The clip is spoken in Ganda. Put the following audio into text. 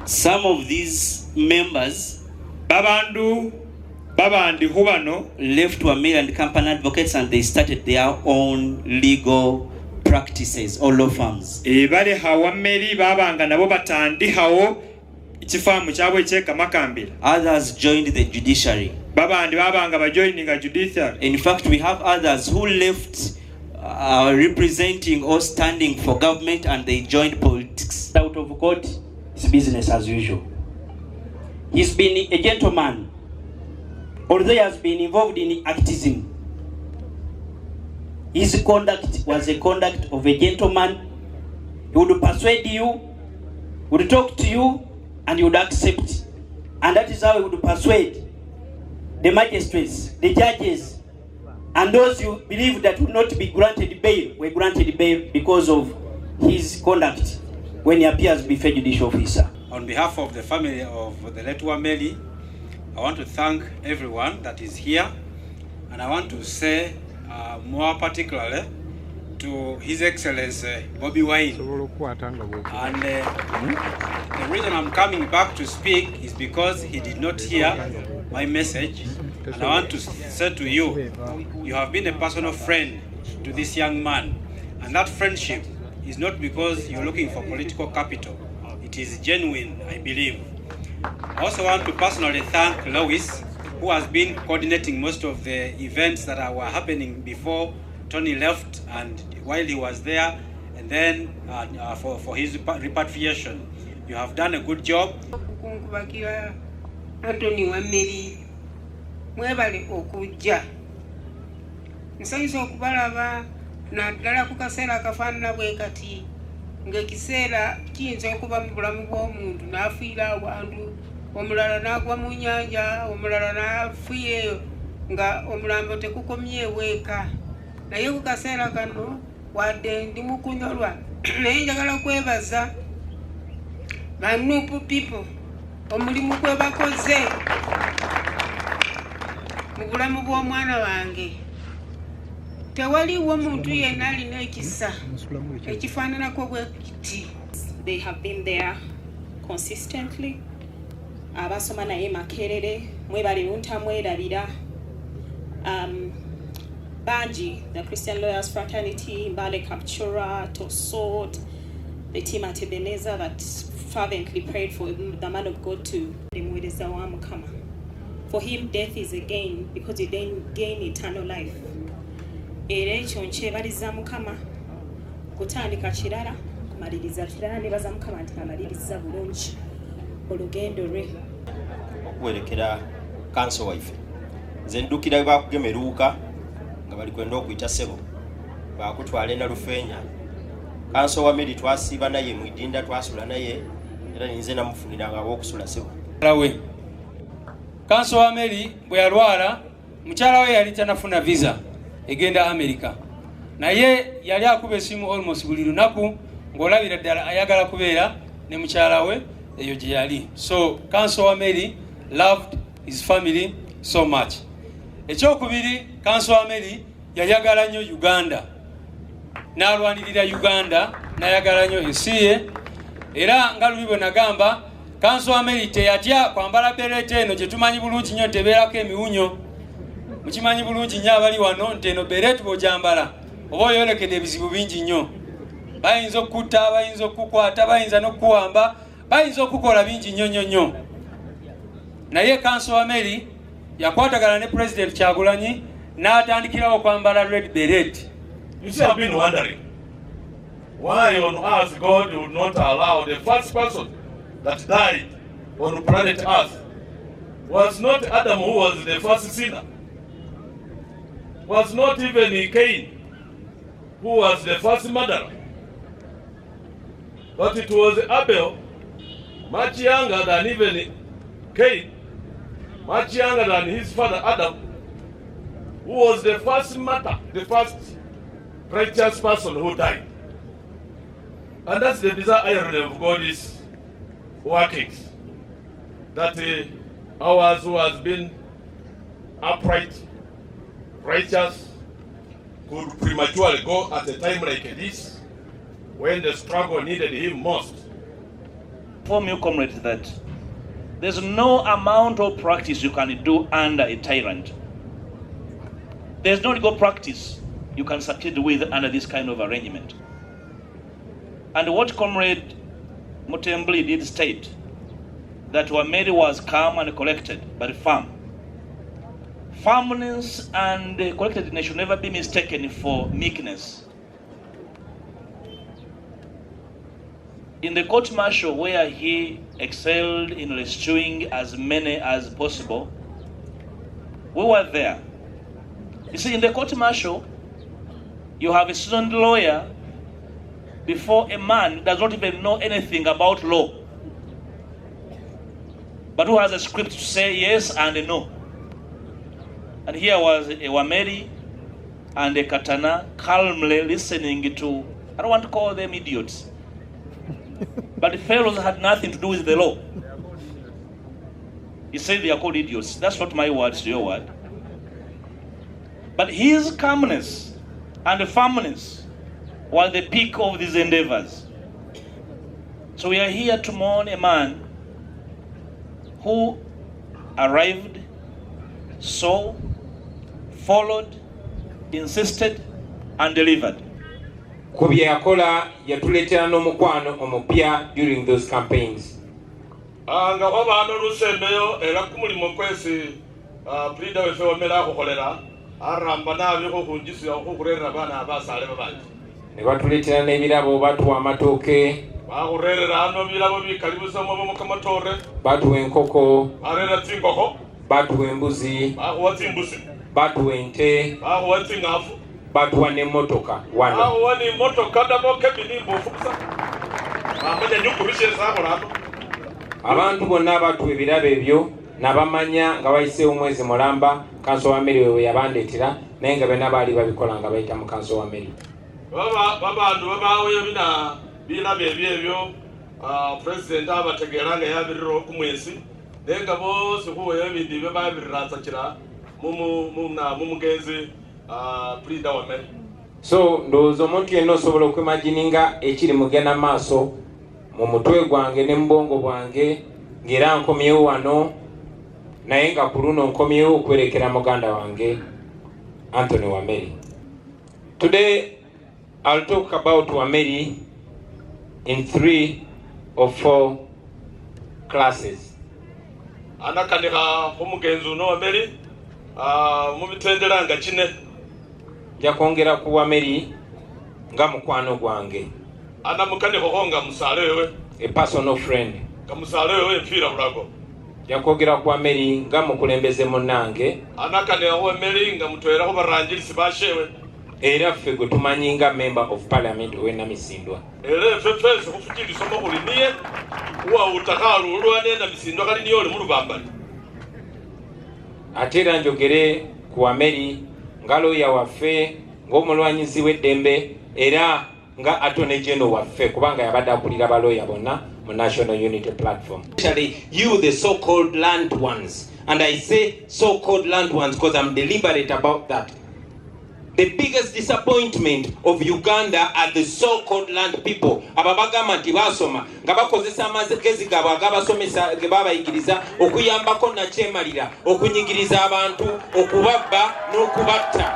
Some of these members left Wameli and Company Advocates and they started their own legal practices or law firms. Others joined the judiciary. In fact, we have others who left representing or standing for government and they joined politics. Out of court, it's business as usual. He's been a gentleman, although he has been involved in activism. His conduct was a conduct of a gentleman. He would persuade you, would talk to you, and you would accept. And that is how he would persuade the magistrates, the judges, and those you believe that would not be granted bail were granted bail because of his conduct when he appears before judicial officer. On behalf of the family of the late Wameli, I want to thank everyone that is here, and I want to say more particularly to His Excellency Bobby Wine. And the reason I'm coming back to speak is because he did not hear my message. And I want to say to you, you have been a personal friend to this young man. And that friendship is not because you're looking for political capital. It is genuine, I believe. I also want to personally thank Lois, who has been coordinating most of the events that were happening before Tony left and while he was there, and then for his repatriation. You have done a good job. Bukhaweka Anthony Wameli, mwebale okujja. Nsanyusa okubalaba naddala ku kaseera akafaanana bwe kati ng'ekiseera kiyinza okuba mu bulamu bw'omuntu n'afiira awantu, omulala n'agwa mu nnyanja, omulala n'afiireyo nga omulambo tekukomye eweeka. Naye ku kaseera kano wadde ndi mu kunyolwa naye njagala kwebaza ba NUP people omulimu gwe bakoze mu bulamu bw'omwana wange. Tewaliwo muntu yenna alina ekisa ekifaananako bwe kiti. They have been there consistently. Abasoma naye Makerere, mwebale ntamwerabira. Banji, the Christian Lawyers Fraternity, Mbale Kapchura, Tosot, the team at Ebenezer that fervently prayed for the man of God to come. For him, death is a gain because you then gain eternal life. Erecho nchebaliza mukama kutandika kirala kumaliriza kirala ne baza mukama nti amaliriza bulungi olugendo lwe okuwerekera kanso waife nze ndukira bakugemeruuka nga bali kwenda okuyita ssebo bakutwala na Lufeenya. Kanso Wameli twasiba naye mwidinda twasula naye era ninze namufunira nga okusula ssebo lawe. Kanso Wameli bwe yalwala mukyala we yali tanafuna visa egenda America, naye yali akuba esimu almost buli lunaku ng'olabira ddala ayagala kubeera ne mukyala we eyo gye yali. So Kanso Wameli loved his family so much. Ekyokubiri, Kanso Wameli yayagala nnyo Uganda, n'alwanirira Uganda, n'ayagala nnyo ensi ye, era nga luli bwe nagamba Kanso Wameli teyatya kwambala berete eno gye tumanyi bulungi nnyo tebeerako emiwunyo. Mukimanyi bulungi nnyo abali wano nti eno berete bw'ogyambala oba oyolekedde ebizibu bingi nnyo. Bayinza okutta, bayinza okukwata, bayinza n'okuwamba, bayinza okukola bingi nnyo. Naye Kanso Wameli yakwatagana ne President Kyagulanyi n'atandikirawo kwambala red beret. You see, I've been wondering why on earth God would not allow the first person that died on planet Earth was not Adam, who was the first sinner, was not even Cain, who was the first murderer, but it was Abel, much younger than even Cain, much younger than his father Adam, who was the first martyr, the first righteous person who died. And that's the bizarre irony of God's workings, that ours who has been upright, righteous, could prematurely go at a time like this when the struggle needed him most. Inform you, comrades, that there's no amount of practice you can do under a tyrant. There's no legal practice you can succeed with under this kind of arrangement. And what Comrade Mutembli did state, that Wameli was calm and collected, but firm. Firmness and collectedness should never be mistaken for meekness. In the court-martial, where he excelled in rescuing as many as possible, we were there. You see, in the court-martial, you have a seasoned lawyer before a man who does not even know anything about law, but who has a script to say yes and no. And here was a Wameli and a Katana calmly listening to, I don't want to call them idiots, but the fellows had nothing to do with the law. He said they are called idiots. That's not my words, your word. But his calmness and firmness was the peak of these endeavors. So we are here to mourn a man who arrived, saw, followed, insisted, and delivered. Kubye yakola yatuletera n'omukwano omupya during those campaigns. Nga wabano lusembeyo era kumulimo kwesi pleader wefe Wameli akukholera aramba nabyo kunjisira okukurera bana abasale babanji. Ne batuletera n'ebirabo batuwa amatooke. Bakurerera ano birabo bikalibuza mu kamatore. Batuwa enkoko. Arera tsinkoko. Batuwa embuzi. Bakuwa tsimbuzi. Batuwa ente. Bakuwa tsingafu. Batuwa n'emmotoka wano. Bakuwa n'emmotoka dabo kebini mbufukusa. Bamanya nyukubisheza akolano. Abantu bonna abatuwa ebirabo ebyo nabamanya nga wayiseewo omwezi mulamba Kanso Wameli we yabandeetera naye nga bena baali babikola nga bayita mu Kanso Wameli. Babantu babaweyo birabo ebyo president abategeera nga yabirira okumwezi naye nga bose kuweyo ebindi bye babiriransakira mumugenzi pleader Wameli. So ndowooza omuntu yenna osobola okwimagininga ekiri mugenda maaso mu mutwe gwange ne mbongo bwange ng'era nkomyewo wano naye nga ku luno nkomyewo okwerekera muganda wange Anthony Wameli. Today I'll talk about Wameli in 3 or 4 classes. Anakanika omugenzi uno Wameli mubitendera nga kine. Nja kwongera ku Wameli nga mukwano gwange. Anamukaniko nga musale wewe. A personal friend. Nga musale wewe mfira bulago. Nja kwogera ku Wameli nga mukulembeze munnange. Anakanira Wameli nga mutwera ko baranjirisi bashewe. Era ffe gwe tumanyi nga member of parliament we Namisindwa. Era ffe ffe kufukiri somo kuliniye wa utakalu ulwane Namisindwa kali niyo oli mu Lubambali. Ate era njogere ku Wameli nga lawyer waffe ng'omulwanyizi w'eddembe era nga Attorney General waffe kubanga yabadde akulira balawyer bonna mu National Unity Platform. Especially you the so-called land ones, and I say so-called land ones because I'm deliberate about that. The biggest disappointment of Uganda are the so-called land people. Ababagamba nti basoma nga bakozesa amagezi gaabwe agabasomesa ge babayigiriza okuyambako nakyemalira okunyigiriza abantu okubabba n'okubatta.